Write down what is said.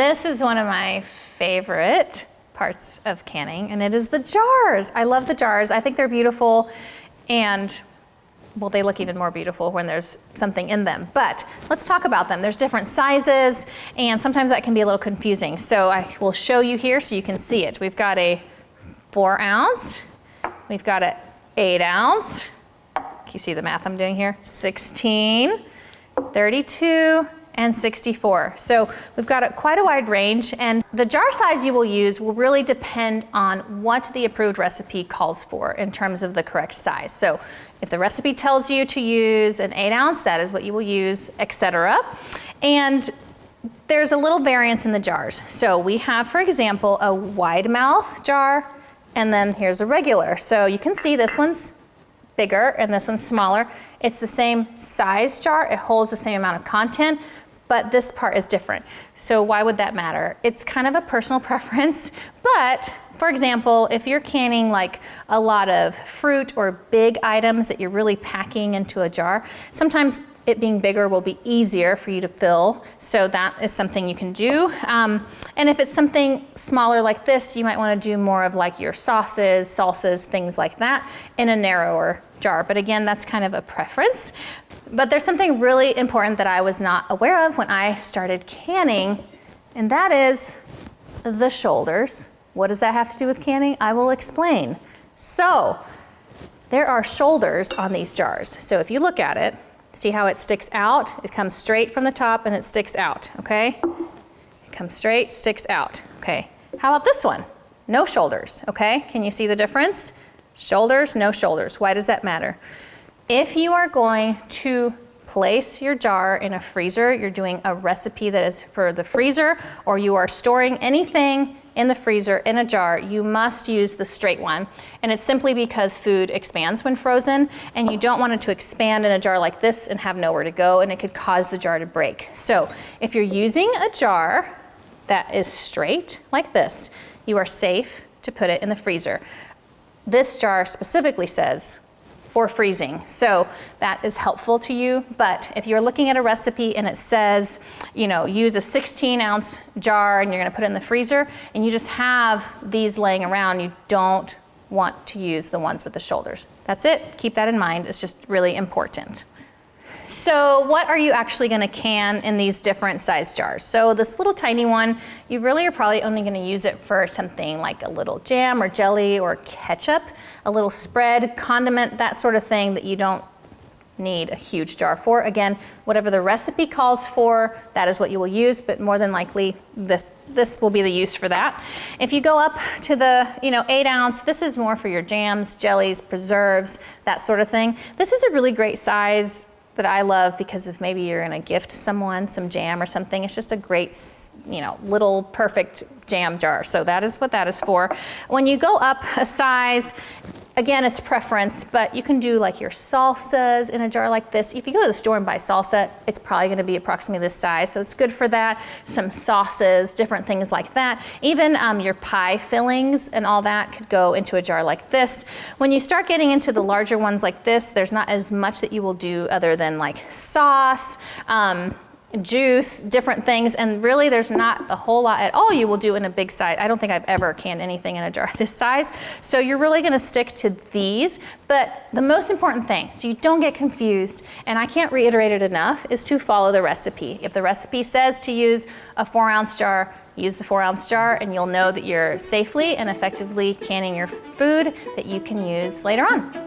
This is one of my favorite parts of canning, and it is the jars. I love the jars. I think they're beautiful, and well, they look even more beautiful when there's something in them. But let's talk about them. There's different sizes, and sometimes that can be a little confusing. So I will show you here so you can see it. We've got a 4 ounce, we've got an 8 ounce. Can you see the math I'm doing here? 16, 32, and 64. So we've got quite a wide range, and the jar size you will use will really depend on what the approved recipe calls for in terms of the correct size. So if the recipe tells you to use an 8 ounce, that is what you will use, etc. And there's a little variance in the jars. So we have, for example, a wide mouth jar, and then here's a regular. So you can see this one's bigger and this one's smaller. It's the same size jar, it holds the same amount of content, but this part is different. So why would that matter? It's kind of a personal preference, but for example, if you're canning like a lot of fruit or big items that you're really packing into a jar, sometimes it being bigger will be easier for you to fill. So that is something you can do. And if it's something smaller like this, you might want to do more of like your sauces, salsas, things like that in a narrower jar. But again, that's kind of a preference. But there's something really important that I was not aware of when I started canning, and that is the shoulders. What does that have to do with canning? I will explain. So there are shoulders on these jars. So if you look at it, see how it sticks out? It comes straight from the top and it sticks out, okay? It comes straight, sticks out, okay? How about this one? No shoulders, okay? Can you see the difference? Shoulders, no shoulders. Why does that matter? If you are going to place your jar in a freezer, you're doing a recipe that is for the freezer, or you are storing anything in the freezer in a jar, you must use the straight one. And it's simply because food expands when frozen, and you don't want it to expand in a jar like this and have nowhere to go, and it could cause the jar to break. So if you're using a jar that is straight like this, you are safe to put it in the freezer. This jar specifically says for freezing, so that is helpful to you. But if you're looking at a recipe and it says, you know, use a 16 ounce jar and you're gonna put it in the freezer, and you just have these laying around, you don't want to use the ones with the shoulders. That's it, keep that in mind, it's just really important. So what are you actually gonna can in these different size jars? So this little tiny one, you really are probably only gonna use it for something like a little jam or jelly or ketchup, a little spread, condiment, that sort of thing that you don't need a huge jar for. Again, whatever the recipe calls for, that is what you will use, but more than likely this will be the use for that. If you go up to the 8 ounce, this is more for your jams, jellies, preserves, that sort of thing. This is a really great size that I love because if maybe you're gonna gift someone some jam or something, it's just a great, little perfect jam jar. So that is what that is for. When you go up a size, again, it's preference, but you can do like your salsas in a jar like this. If you go to the store and buy salsa, it's probably gonna be approximately this size, so it's good for that. Some sauces, different things like that. Even your pie fillings and all that could go into a jar like this. When you start getting into the larger ones like this, there's not as much that you will do other than like sauce, juice, different things, and really there's not a whole lot at all you will do in a big size. I don't think I've ever canned anything in a jar this size, so you're really gonna stick to these. But the most important thing, so you don't get confused, and I can't reiterate it enough, is to follow the recipe. If the recipe says to use a 4 ounce jar, use the 4 ounce jar, and you'll know that you're safely and effectively canning your food that you can use later on.